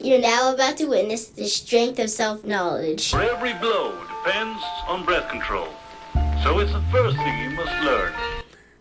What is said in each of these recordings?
You're now about to witness the strength of self-knowledge. For every blow depends on breath control. So it's the first thing you must learn.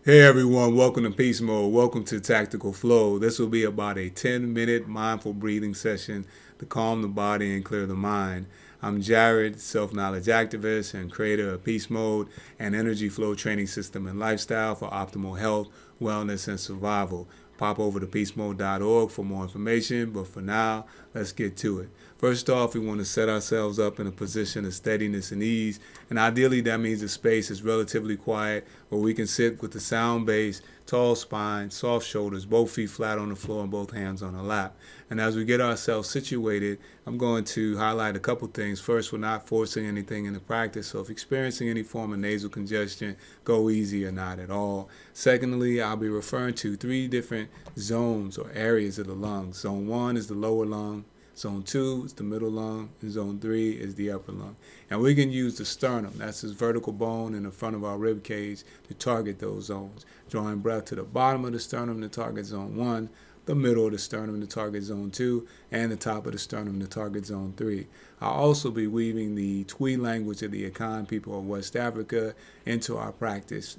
Hey everyone, welcome to Peace Mode. Welcome to Tactical Flow. This will be about a 10-minute mindful breathing session to calm the body and clear the mind. I'm Jared, self-knowledge activist and creator of Peace Mode, an energy flow training system and lifestyle for optimal health, wellness, and survival. Pop over to peacemode.org for more information, but for now, let's get to it. First off, we want to set ourselves up in a position of steadiness and ease, and ideally that means the space is relatively quiet where we can sit with a sound base, tall spine, soft shoulders, both feet flat on the floor and both hands on our lap. And as we get ourselves situated, I'm going to highlight a couple things. First, we're not forcing anything into practice, so if experiencing any form of nasal congestion, go easy or not at all. Secondly, I'll be referring to 3 different zones or areas of the lungs. Zone 1 is the lower lung. Zone 2 is the middle lung, and Zone 3 is the upper lung. And we can use the sternum, that's this vertical bone in the front of our rib cage, to target those zones. Drawing breath to the bottom of the sternum to target Zone 1, the middle of the sternum to target Zone 2, and the top of the sternum to target Zone 3. I'll also be weaving the Twi language of the Akan people of West Africa into our practice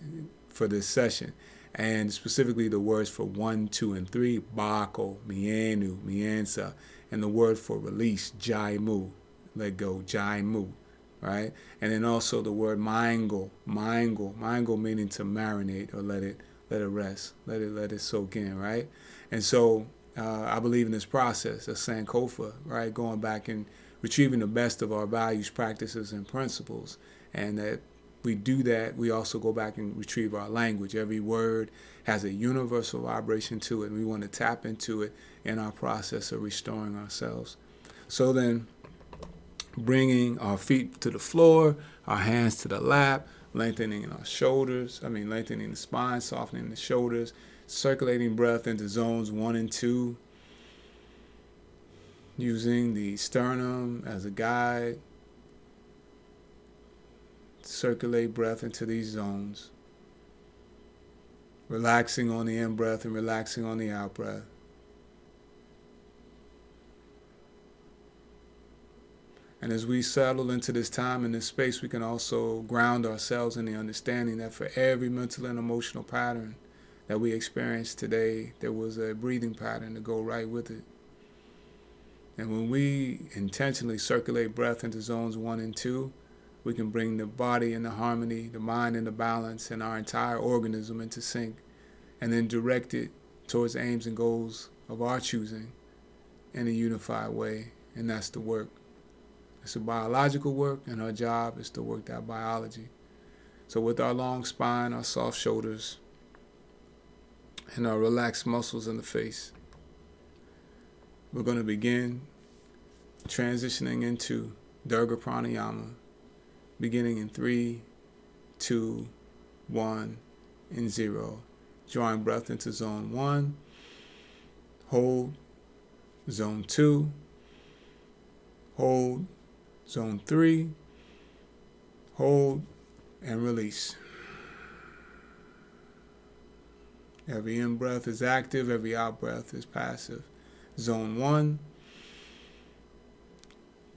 for this session. And specifically the words for 1, 2, and 3, Bako, Mienu, Miensa, and the word for release, Jaimu, let go, Jaimu, right? And then also the word Maingo, meaning to marinate or let it rest, let it soak in, right? And so I believe in this process of Sankofa, right? Going back and retrieving the best of our values, practices, and principles, and that we do that, we also go back and retrieve our language. Every word has a universal vibration to it, and we want to tap into it in our process of restoring ourselves. So then, bringing our feet to the floor, our hands to the lap, lengthening our shoulders, lengthening the spine, softening the shoulders, circulating breath into zones 1 and 2, using the sternum as a guide. Circulate breath into these zones, relaxing on the in-breath and relaxing on the out-breath. And as we settle into this time and this space, we can also ground ourselves in the understanding that for every mental and emotional pattern that we experience today, there was a breathing pattern to go right with it. And when we intentionally circulate breath into zones 1 and 2, we can bring the body into harmony, the mind into balance, and our entire organism into sync, and then direct it towards aims and goals of our choosing in a unified way. And that's the work. It's a biological work, and our job is to work that biology. So with our long spine, our soft shoulders, and our relaxed muscles in the face, we're going to begin transitioning into Dirgha Pranyama, beginning in 3, 2, 1, and 0. Drawing breath into zone 1, hold, zone 2, hold, zone 3, hold, and release. Every in-breath is active, every out-breath is passive. Zone 1,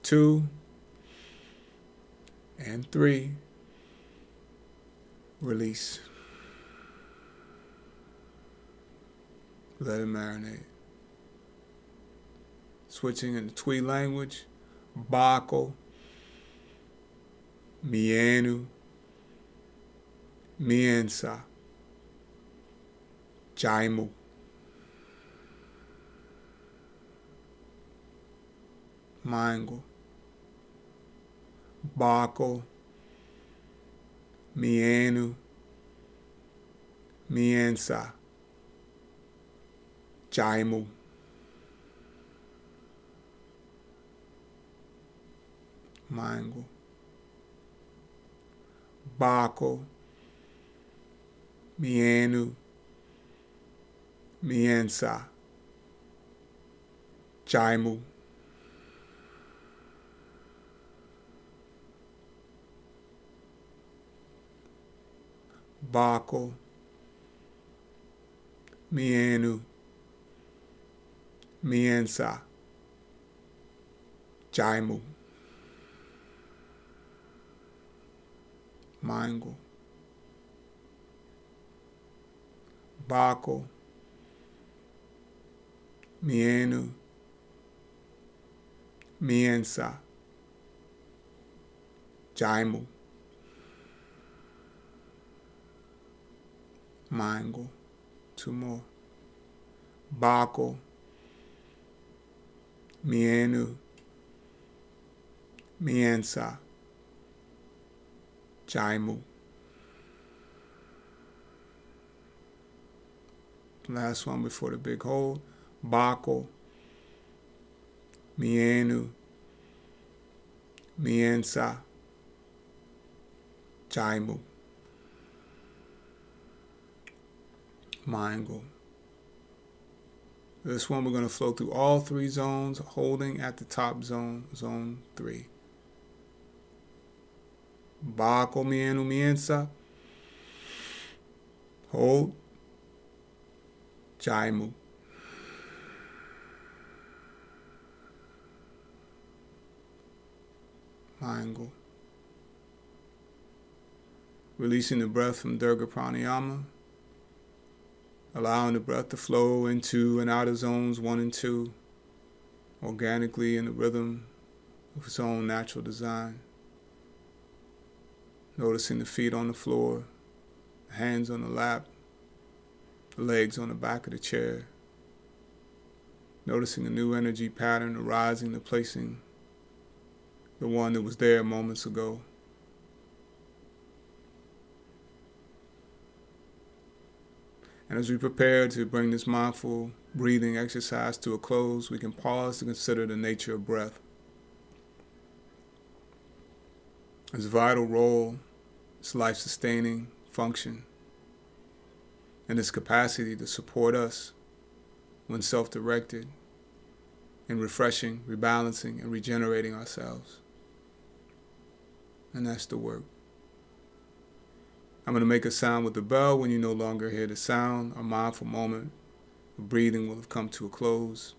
2, and 3, release. Let it marinate. Switching into Twi language, Bako, Mienu, Miensa, Jaimu. Maingo, Bako, Mienu, Miensa, Jaimu. Maingo, Bako, Mienu, Miensa, Jaimu. Bako, Mienu, Miensa, Jaimu. Mango. Bako. Mienu. Miensa. Jaimu. Mango. Two more. Bako. Mienu. Miensa. Jaimu. Last one before the big hold. Bako. Mienu. Miensa. Jaimu. Mango. This one we're going to flow through all three zones, holding at the top zone, zone 3. Bako mienu miensa. Hold. Jaimu. Mango. Releasing the breath from Dirgha Pranyama. Allowing the breath to flow into and out of zones 1 and 2, organically in the rhythm of its own natural design. Noticing the feet on the floor, the hands on the lap, the legs on the back of the chair. Noticing a new energy pattern arising and placing the one that was there moments ago. And as we prepare to bring this mindful breathing exercise to a close, we can pause to consider the nature of breath. Its vital role, its life-sustaining function, and its capacity to support us when self-directed in refreshing, rebalancing, and regenerating ourselves. And that's the work. I'm going to make a sound with the bell. When you no longer hear the sound, a mindful moment of breathing will have come to a close.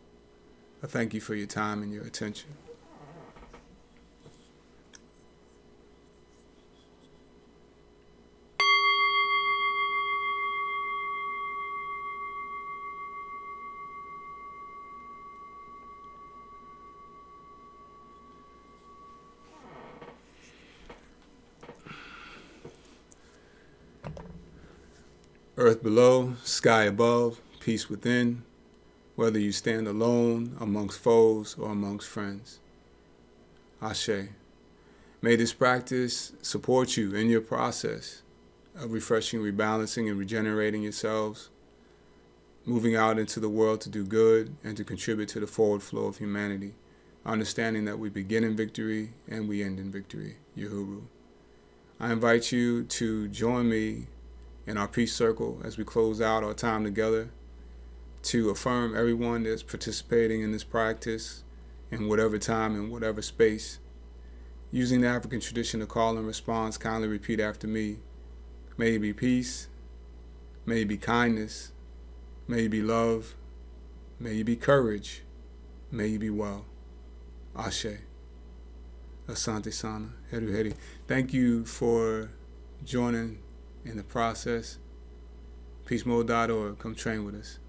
I thank you for your time and your attention. Earth below, sky above, peace within, whether you stand alone, amongst foes, or amongst friends. Ashe. May this practice support you in your process of refreshing, rebalancing, and regenerating yourselves, moving out into the world to do good and to contribute to the forward flow of humanity, understanding that we begin in victory and we end in victory. Uhuru. I invite you to join me in our peace circle as we close out our time together, to affirm everyone that's participating in this practice in whatever time and whatever space. Using the African tradition of call and response, kindly repeat after me. May it be peace, may it be kindness, may it be love, may it be courage, may you be well. Ashe. Asante Sana. Heru Heri. Thank you for joining in the process. Peacemode.org. Come train with us.